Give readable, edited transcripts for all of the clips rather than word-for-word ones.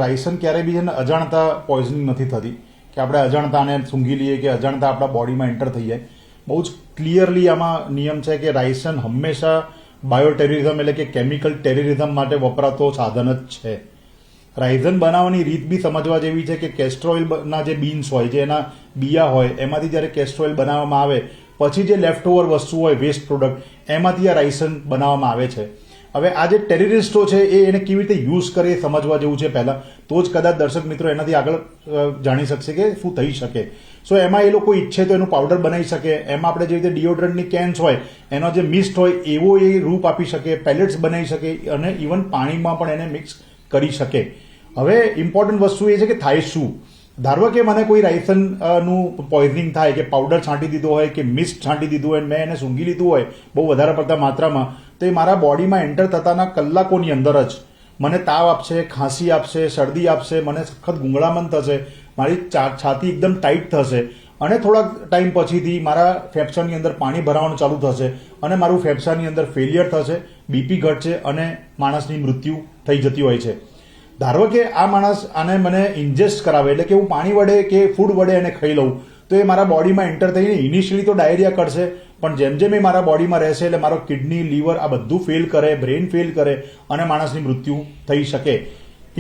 રાયસન ક્યારેય બી છે ને અજાણતા પોઈઝનિંગ નથી થતી કે આપણે અજાણતાને સૂંઘી લઈએ કે અજાણતા આપણા બોડીમાં એન્ટર થઈ જાય. બહુ જ ક્લિયરલી આમાં નિયમ છે કે રાયસન હંમેશા બાયોટેરરિઝમ એટલે કે કેમિકલ ટેરરિઝમ માટે વપરાતો સાધન જ છે. રાયસન બનાવવાની રીત બી સમજવા જેવી છે કે કેસ્ટ્રોઇલના જે બીન્સ હોય, જે એના બિયા હોય, એમાંથી જ્યારે કેસ્ટ્રોઇલ બનાવવામાં આવે પછી જે લેફ્ટ ઓવર વસ્તુ હોય, વેસ્ટ પ્રોડક્ટ, એમાંથી આ રાયસન બનાવવામાં આવે છે. હવે આ જે ટેરરિસ્ટો છે એ એને કેવી રીતે યુઝ કરે એ સમજવા જેવું છે પહેલા, તો જ કદાચ દર્શક મિત્રો એનાથી આગળ જાણી શકશે કે શું થઈ શકે. સો એમાં એ લોકો ઈચ્છે તો એનું પાવડર બનાવી શકે, એમાં આપણે જે રીતે ડિઓડ્રન્ટની કેન્સ હોય એનો જે મિસ્ટ હોય એવો એ રૂપ આપી શકે, પેલેટ્સ બનાવી શકે અને ઇવન પાણીમાં પણ એને મિક્સ કરી શકે. હવે ઇમ્પોર્ટન્ટ વસ્તુ એ છે કે થાય શું. ધારો કે મને કોઈ રાયસનનું પોઈઝનિંગ થાય કે પાવડર છાંટી દીધો હોય કે મિસ્ટ છાંટી દીધું હોય, મેં એને સૂંઘી લીધું હોય બહુ વધારે પડતા માત્રામાં, તો એ મારા બોડીમાં એન્ટર થતાના કલાકોની અંદર જ મને તાવ આપશે, ખાંસી આપશે, શરદી આપશે, મને સખત ગુંગળામણ થશે, મારી છાતી એકદમ ટાઈટ થશે અને થોડાક ટાઈમ પછીથી મારા ફેફસાની અંદર પાણી ભરાવાનું ચાલુ થશે અને મારું ફેફસાની અંદર ફેલિયર થશે, બીપી ઘટશે અને માણસની મૃત્યુ થઈ જતી હોય છે. ધારો કે આ માણસ આને મને ઇન્જેસ્ટ કરાવે એટલે કે હું પાણી વડે કે ફૂડ વડે એને ખાઈ લઉં તો એ મારા બોડીમાં એન્ટર થઈને ઇનિશિયલી તો ડાયરિયા કરશે, પણ જેમ જેમ એ મારા બોડીમાં રહેશે એટલે મારો કિડની, લીવર આ બધું ફેલ કરે, બ્રેઇન ફેલ કરે અને માણસની મૃત્યુ થઈ શકે.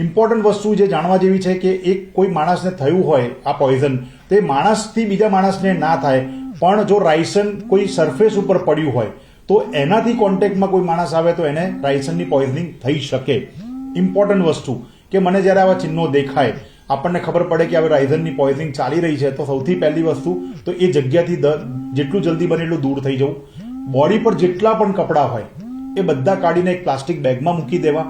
ઇમ્પોર્ટન્ટ વસ્તુ જે જાણવા જેવી છે કે એક કોઈ માણસને થયું હોય આ પોઈઝન, તો એ માણસથી બીજા માણસને ના થાય, પણ જો રાયસન કોઈ સરફેસ ઉપર પડ્યું હોય તો એનાથી કોન્ટેક્ટમાં કોઈ માણસ આવે તો એને રાયસનની પોઈઝનિંગ થઈ શકે. ઇમ્પોર્ટન્ટ વસ્તુ કે મને જ્યારે આવા ચિહ્નો દેખાય, આપણને ખબર પડે કે હવે રાયસનની પોઈઝનિંગ ચાલી રહી છે, તો સૌથી પહેલી વસ્તુ તો એ જગ્યાથી જેટલું જલ્દી બને એટલું દૂર થઈ જવું. બોડી પર જેટલા પણ કપડાં હોય એ બધા કાઢીને એક પ્લાસ્ટિક બેગમાં મૂકી દેવા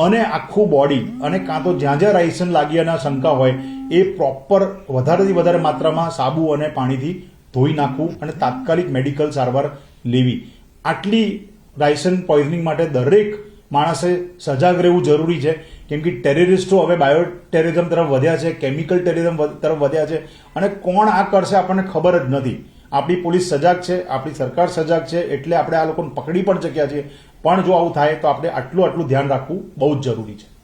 અને આખું બોડી અને કાં તો જ્યાં જ્યાં રાયસન લાગ્યાના શંકા હોય એ પ્રોપર વધારેથી વધારે માત્રામાં સાબુ અને પાણીથી ધોઈ નાખવું અને તાત્કાલિક મેડિકલ સારવાર લેવી. આટલી રાયસન પોઈઝનિંગ માટે દરેક માણસે સજાગ રહેવું જરૂરી છે, કેમ કે ટેરરિસ્ટો હવે બાયો ટેરરિઝમ તરફ વધ્યા છે, કેમિકલ ટેરરિઝમ તરફ વધ્યા છે અને કોણ આ કરશે આપણને ખબર જ નથી. આપણી પોલીસ સજાગ છે, આપણી સરકાર સજાગ છે, એટલે આપણે આ લોકોને પકડી પણ શક્યા છીએ, પણ જો આવું થાય તો આપણે આટલું ધ્યાન રાખવું બહુ જ જરૂરી છે.